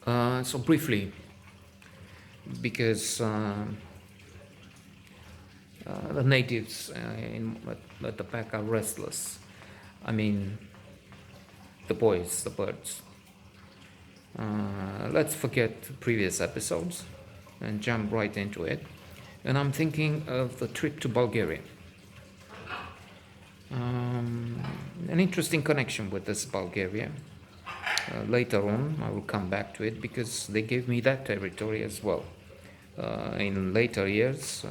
So briefly, because the natives at the back are restless. I mean, the boys, the birds. Let's forget previous episodes and jump right into it. And I'm thinking of the trip to Bulgaria. An interesting connection with this Bulgaria. Later on, I will come back to it because they gave me that territory as well. In later years,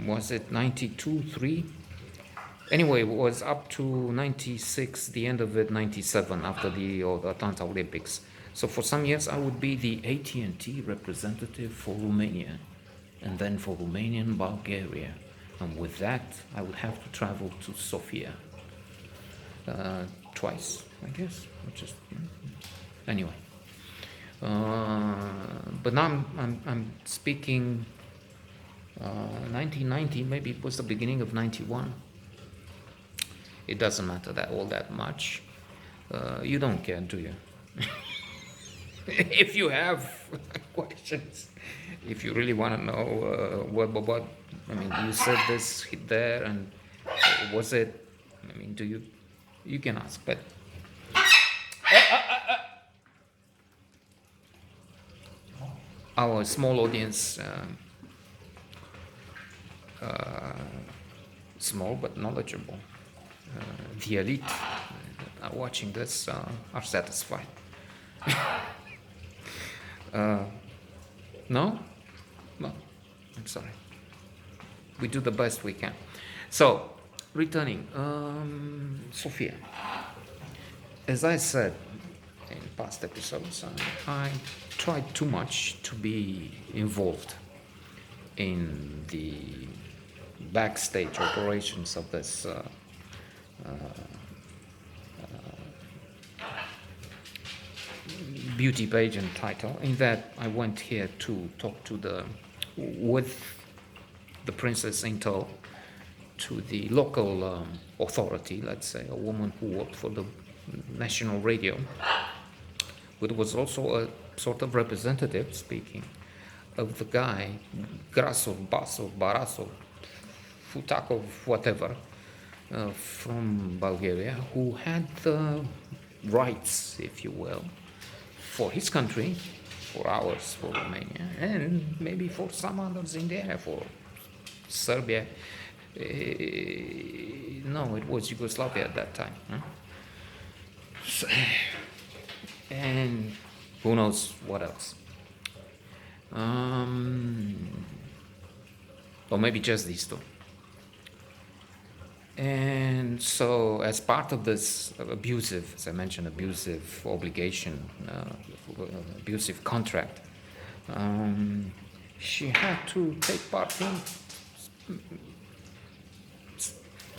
was it 92, 3? Anyway, it was up to 96, the end of it 97 after the Atlanta Olympics. So for some years I would be the AT&T representative for Romania and then for Romanian Bulgaria. And with that, I would have to travel to Sofia twice, I guess. Anyway. But now I'm speaking 1990, maybe it was the beginning of 91. It doesn't matter that all that much. You don't care, do you? If you have questions, if you really want to know what, I mean, you said this hit there, and was it? I mean, do you can ask, but our small audience, small but knowledgeable, the elite are watching this are satisfied. No? No, I'm sorry. We do the best we can. So, returning, Sofia. As I said in past episodes, I tried too much to be involved in the backstage operations of this beauty pageant title, in that I went here to talk with the princess in tow, to the local authority, let's say, a woman who worked for the national radio, but was also a sort of representative speaking of the guy, Grasov, Basov, Barasov, Futakov, whatever, from Bulgaria, who had the rights, if you will, for his country, for ours, for Romania, and maybe for some others in there, for Serbia. No, it was Yugoslavia at that time. Huh? So, and who knows what else. Or maybe just these two. And so, as part of this abusive, as I mentioned, abusive obligation, abusive contract, she had to take part in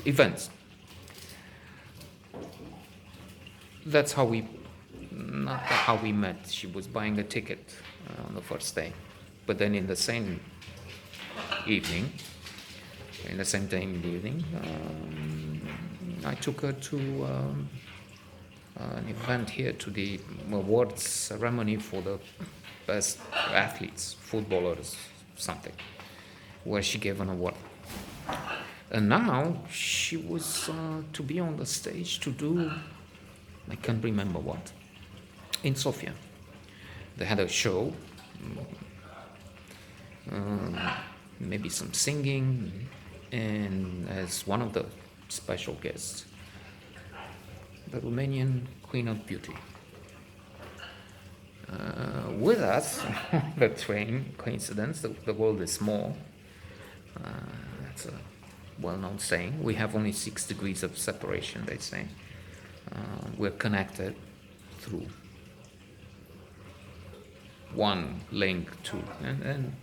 events. That's how not how we met. She was buying a ticket on the first day, but then in the same evening, in the same day in the evening, I took her to an event here, to the awards ceremony for the best athletes, footballers, something, where she gave an award. And now she was to be on the stage to do, I can't remember what, in Sofia. They had a show, maybe some singing, and as one of the special guests, the Romanian Queen of Beauty. With us, the train, coincidence, the world is small. That's a well-known saying. We have only 6 degrees of separation, they say. We're connected through one link to, and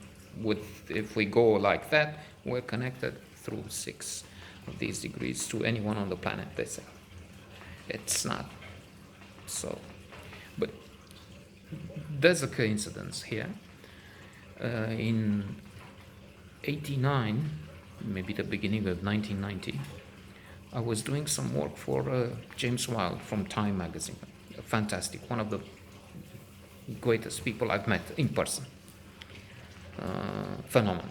if we go like that, we're connected through 6 of these degrees to anyone on the planet, they say. It's not so, but there's a coincidence here. In 89, maybe the beginning of 1990, I was doing some work for James Wilde from Time magazine. Fantastic, one of the greatest people I've met in person. Phenomenal.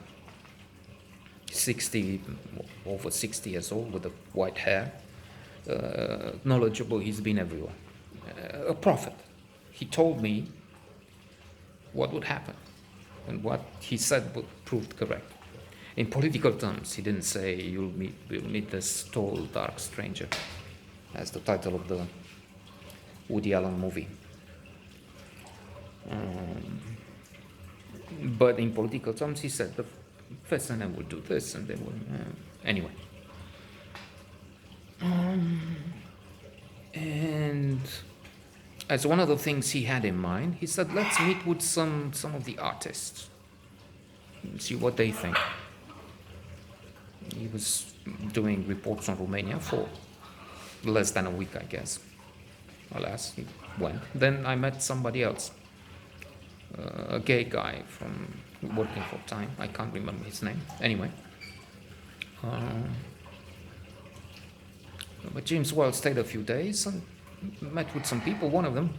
60, over 60 years old with the white hair. Knowledgeable, he's been everywhere. A prophet. He told me what would happen, and what he said proved correct. In political terms, he didn't say you'll meet this tall, dark stranger, as the title of the Woody Allen movie. But in political terms, he said the Fessenden would do this, and they would. Anyway. And as one of the things he had in mind, he said, let's meet with some of the artists, see what they think. He was doing reports on Romania for less than a week, I guess. Alas, he went. Then I met somebody else, a gay guy from working for Time. I can't remember his name. Anyway. But James Whale stayed a few days and met with some people. One of them,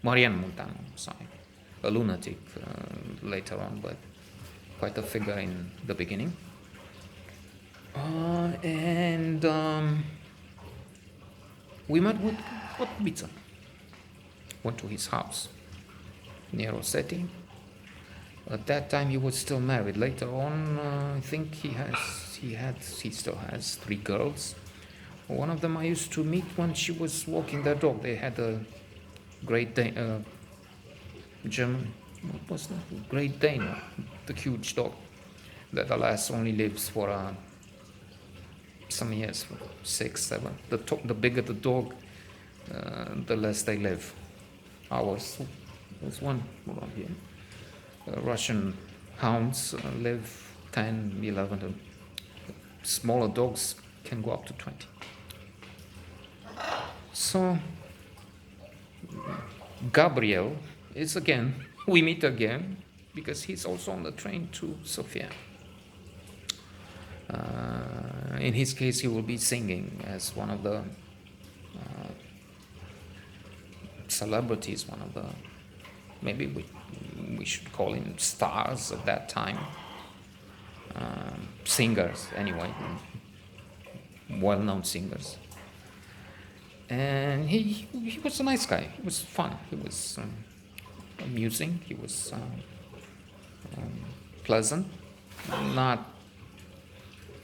Marian Montano, sorry, a lunatic later on, but quite a figure in the beginning. And we met with Potbica. Went to his house near Rossetti. At that time he was still married. Later on, I think he still has 3 girls. One of them I used to meet when she was walking their dog. They had a Great Dane, German, what was that? Great Dane, the huge dog that alas only lives for some years, 6, 7. The bigger the dog, the less they live. Ours was one around here. Russian hounds live 10, 11. Smaller dogs can go up to 20. So Gabriel is again, we meet again because he's also on the train to Sofia. In his case, he will be singing as one of the celebrities, one of the, maybe we should call him stars at that time, singers anyway, well-known singers. And he was a nice guy. He was fun. He was amusing. He was pleasant. Not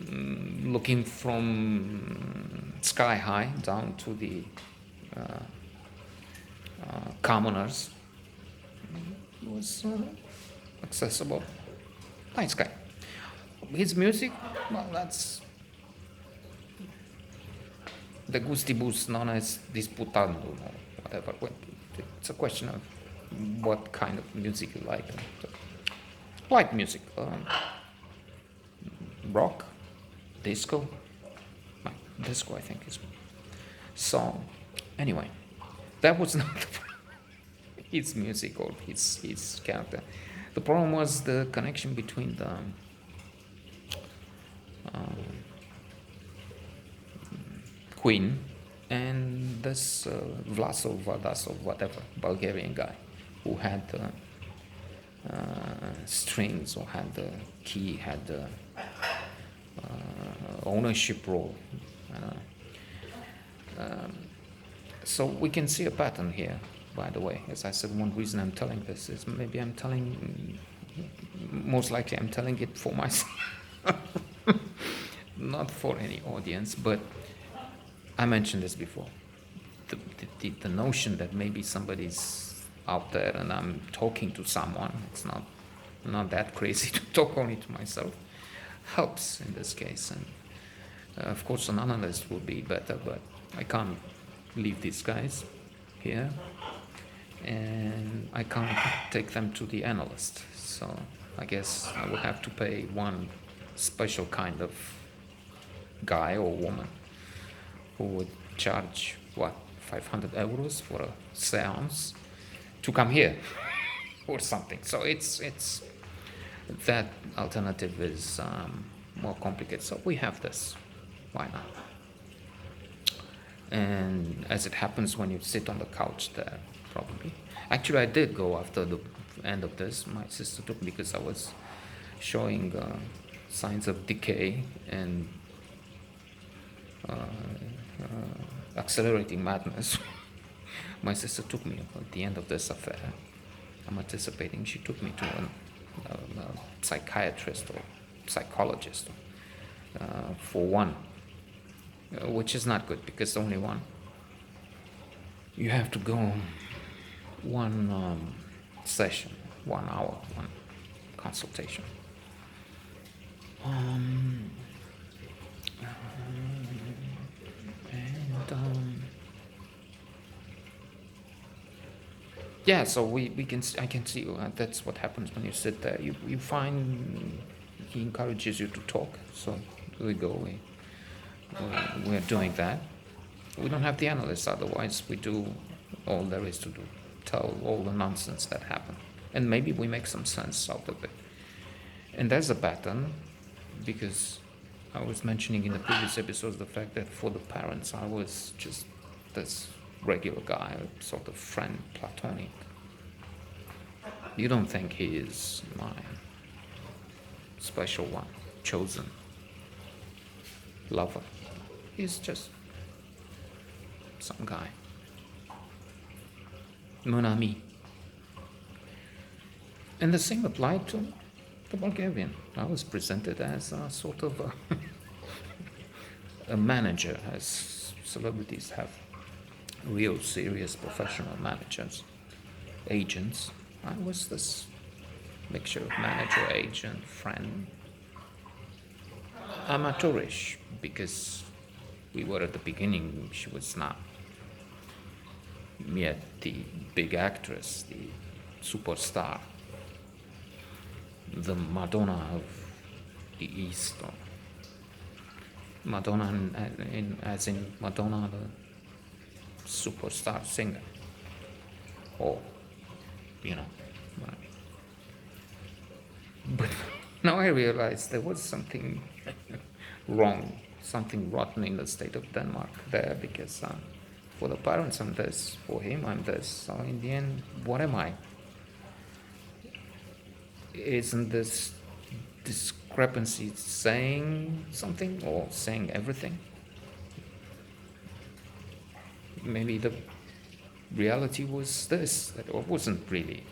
looking from sky high down to the commoners. He was accessible. Nice guy. His music, well, that's the gustibus non est disputandum, or whatever. It's a question of what kind of music you like. Light music, rock, disco. Disco, I think, is. So, anyway, that was not his music or his character. The problem was the connection between the Queen and this Vladasov, whatever, Bulgarian guy, who had strings, or had the key, had the ownership role. So we can see a pattern here, by the way. As I said, one reason I'm telling this is maybe most likely I'm telling it for myself, not for any audience, but I mentioned this before. The notion that maybe somebody's out there and I'm talking to someone, it's not that crazy to talk only to myself, helps in this case. And of course an analyst would be better, but I can't leave these guys here and I can't take them to the analyst. So I guess I will have to pay one special kind of guy or woman who would charge, 500 euros for a seance to come here or something. So it's that alternative is more complicated. So we have this. Why not? And as it happens, when you sit on the couch there, probably. Actually, I did go after the end of this. My sister took me because I was showing signs of decay and accelerating madness. My sister took me at the end of this affair. I'm anticipating she took me to a psychiatrist or psychologist for one, which is not good because only one. You have to go one session, 1 hour, one consultation. And yeah, so I can see that's what happens when you sit there. You find he encourages you to talk, so we're doing that. We don't have the analysts, otherwise we do all there is to do, tell all the nonsense that happened, and maybe we make some sense out of it. And there's a pattern, because I was mentioning in the previous episodes the fact that for the parents I was just this regular guy, sort of friend, platonic. You don't think he is my special one, chosen lover. He's just some guy. Mon ami. And the same applied to the Bulgarian. I was presented as a sort of a manager, as celebrities have real serious professional managers, agents. I was this mixture of manager, agent, friend, amateurish, because we were at the beginning. She was not yet the big actress, the superstar, the Madonna of the East, or Madonna as in Madonna the superstar singer, or what I mean. But now I realize there was something wrong, something rotten in the state of Denmark there, because for the parents I'm this, for him I'm this, so in the end, what am I? Isn't this discrepancy saying something, or saying everything? Maybe the reality was this, that I wasn't really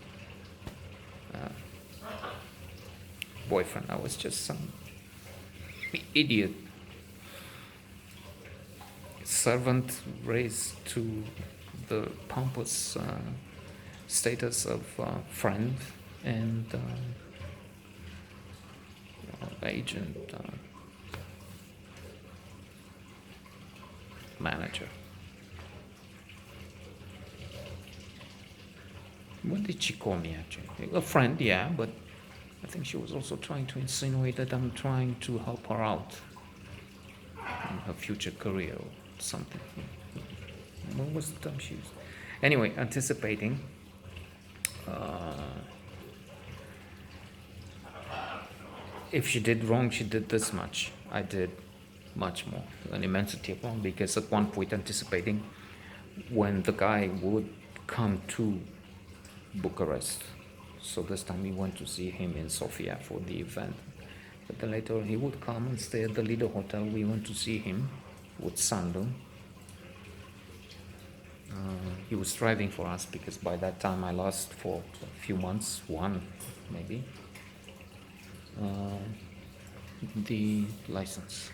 boyfriend. I was just some idiot servant raised to the pompous status of friend and agent, manager. What did she call me actually? A friend, yeah, but I think she was also trying to insinuate that I'm trying to help her out in her future career or something. What was the term she used? Anyway, anticipating. If she did wrong, she did this much. I did much more, an immensity of wrong, because at one point anticipating when the guy would come to Bucharest. So this time we went to see him in Sofia for the event. But then later he would come and stay at the Lido Hotel. We went to see him with Sandu. He was striving for us because by that time I lost for a few months, one maybe, the license.